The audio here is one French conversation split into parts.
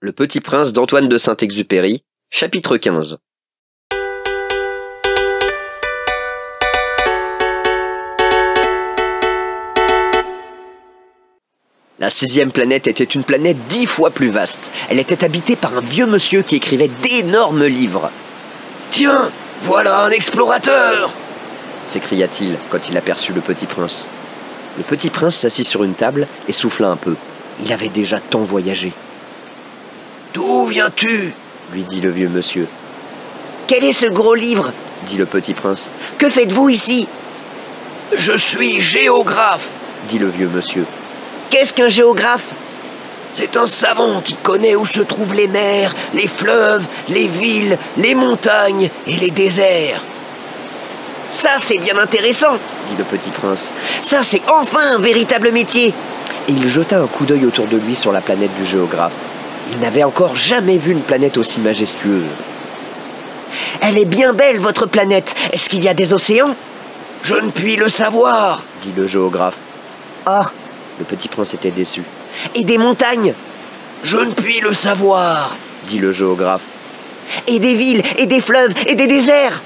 Le Petit Prince d'Antoine de Saint-Exupéry, chapitre 15. La 6e planète était une planète 10 fois plus vaste. Elle était habitée par un vieux monsieur qui écrivait d'énormes livres. « Tiens, voilà un explorateur !» s'écria-t-il quand il aperçut le Petit Prince. Le Petit Prince s'assit sur une table et souffla un peu. Il avait déjà tant voyagé. « D'où viens-tu » lui dit le vieux monsieur. « Quel est ce gros livre » dit le Petit Prince. « Que faites-vous ici ?»« Je suis géographe » dit le vieux monsieur. « Qu'est-ce qu'un géographe ?»« C'est un savant qui connaît où se trouvent les mers, les fleuves, les villes, les montagnes et les déserts. »« Ça, c'est bien intéressant » dit le Petit Prince. « Ça, c'est enfin un véritable métier !» Et il jeta un coup d'œil autour de lui sur la planète du géographe. Il n'avait encore jamais vu une planète aussi majestueuse. « Elle est bien belle, votre planète. Est-ce qu'il y a des océans ?»« Je ne puis le savoir, » dit le géographe. « Ah !» Le Petit Prince était déçu. « Et des montagnes ?»« Je ne puis le savoir, » dit le géographe. « Et des villes, et des fleuves, et des déserts ?»«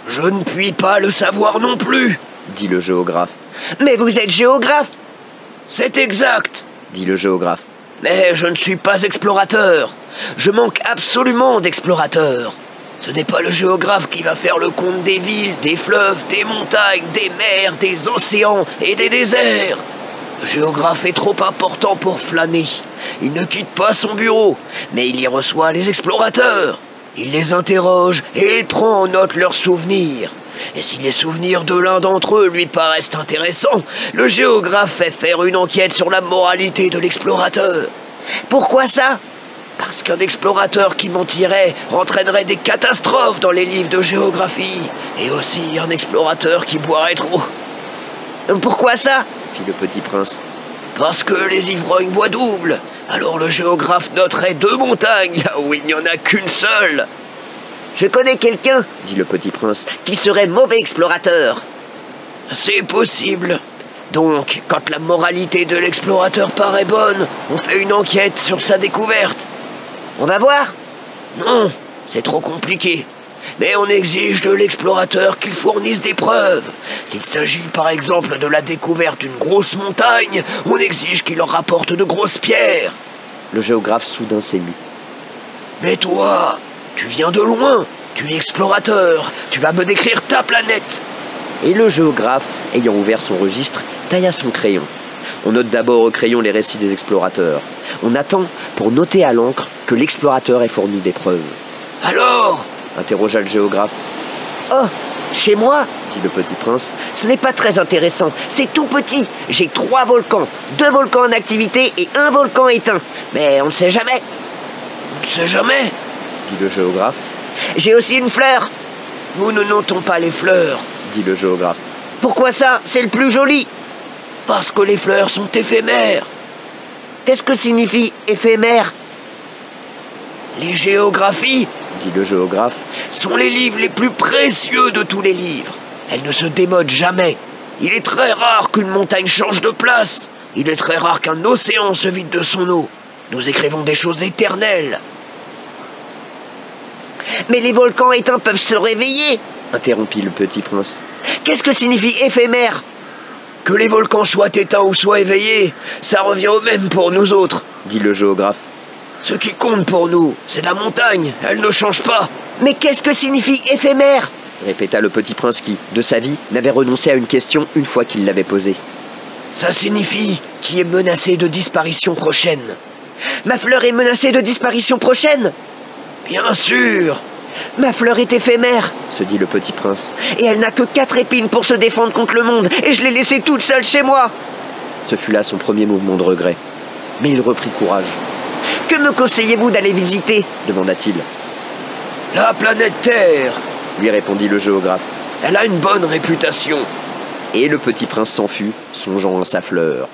Je ne puis pas le savoir non plus, » dit le géographe. « Mais vous êtes géographe !»« C'est exact, » dit le géographe. « Mais je ne suis pas explorateur. Je manque absolument d'explorateurs. Ce n'est pas le géographe qui va faire le compte des villes, des fleuves, des montagnes, des mers, des océans et des déserts. Le géographe est trop important pour flâner. Il ne quitte pas son bureau, mais il y reçoit les explorateurs. Il les interroge et il prend en note leurs souvenirs. Et si les souvenirs de l'un d'entre eux lui paraissent intéressants, le géographe fait faire une enquête sur la moralité de l'explorateur. Pourquoi ça ? Parce qu'un explorateur qui mentirait entraînerait des catastrophes dans les livres de géographie. Et aussi un explorateur qui boirait trop. Pourquoi ça ? Fit le Petit Prince. Parce que les ivrognes voient double. Alors le géographe noterait 2 montagnes là où il n'y en a qu'une seule. Je connais quelqu'un, dit le Petit Prince, qui serait mauvais explorateur. C'est possible. Donc, quand la moralité de l'explorateur paraît bonne, on fait une enquête sur sa découverte. On va voir ? Non, c'est trop compliqué. Mais on exige de l'explorateur qu'il fournisse des preuves. S'il s'agit par exemple de la découverte d'une grosse montagne, on exige qu'il leur rapporte de grosses pierres. Le géographe soudain s'émut. Mais toi, tu viens de loin, tu es explorateur, tu vas me décrire ta planète. Et le géographe, ayant ouvert son registre, tailla son crayon. On note d'abord au crayon les récits des explorateurs. On attend pour noter à l'encre que l'explorateur ait fourni des preuves. Alors ? Interrogea le géographe. Oh, chez moi, dit le Petit Prince, ce n'est pas très intéressant, c'est tout petit. J'ai 3 volcans, 2 volcans en activité et 1 volcan éteint. Mais on ne sait jamais. On ne sait jamais, dit le géographe. J'ai aussi une fleur. Nous ne notons pas les fleurs, dit le géographe. Pourquoi ça? C'est le plus joli. Parce que les fleurs sont éphémères. Qu'est-ce que signifie éphémère? Les géographies, dit le géographe, sont les livres les plus précieux de tous les livres. Elles ne se démodent jamais. Il est très rare qu'une montagne change de place. Il est très rare qu'un océan se vide de son eau. Nous écrivons des choses éternelles. Mais les volcans éteints peuvent se réveiller, interrompit le Petit Prince. Qu'est-ce que signifie éphémère? Que les volcans soient éteints ou soient éveillés, ça revient au même pour nous autres, dit le géographe. Ce qui compte pour nous, c'est la montagne, elle ne change pas. Mais qu'est-ce que signifie éphémère? Répéta le Petit Prince qui, de sa vie, n'avait renoncé à une question une fois qu'il l'avait posée. Ça signifie qui est menacé de disparition prochaine. Ma fleur est menacée de disparition prochaine? Bien sûr. Ma fleur est éphémère, se dit le Petit Prince, et elle n'a que 4 épines pour se défendre contre le monde, et je l'ai laissée toute seule chez moi. Ce fut là son premier mouvement de regret. Mais il reprit courage. Que me conseillez-vous d'aller visiter? Demanda-t-il. La planète Terre, lui répondit le géographe. Elle a une bonne réputation. Et le Petit Prince s'enfuit, songeant à sa fleur.